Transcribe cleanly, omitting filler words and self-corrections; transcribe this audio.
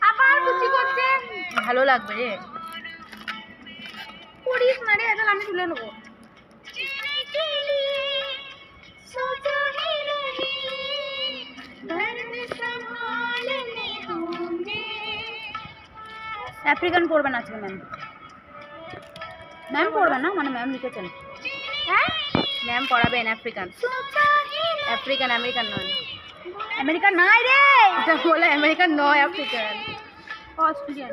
আবার কুচি করছে, ভালো লাগবে রে। করিস না রে, তাহলে আমি তুলে নেবো। আফ্রিকান পড়বেন আজকে ম্যাম। ম্যাম পড়বেন না, মানে ম্যাম লিখেছেন। হ্যাঁ, ম্যাম পড়াবেন আফ্রিকান। আফ্রিকান আমেরিকান নয়। আমেরিকান নয় রে, এটা বলে আমেরিকান নয়, আফ্রিকান। অস্ট্রেলিয়ান।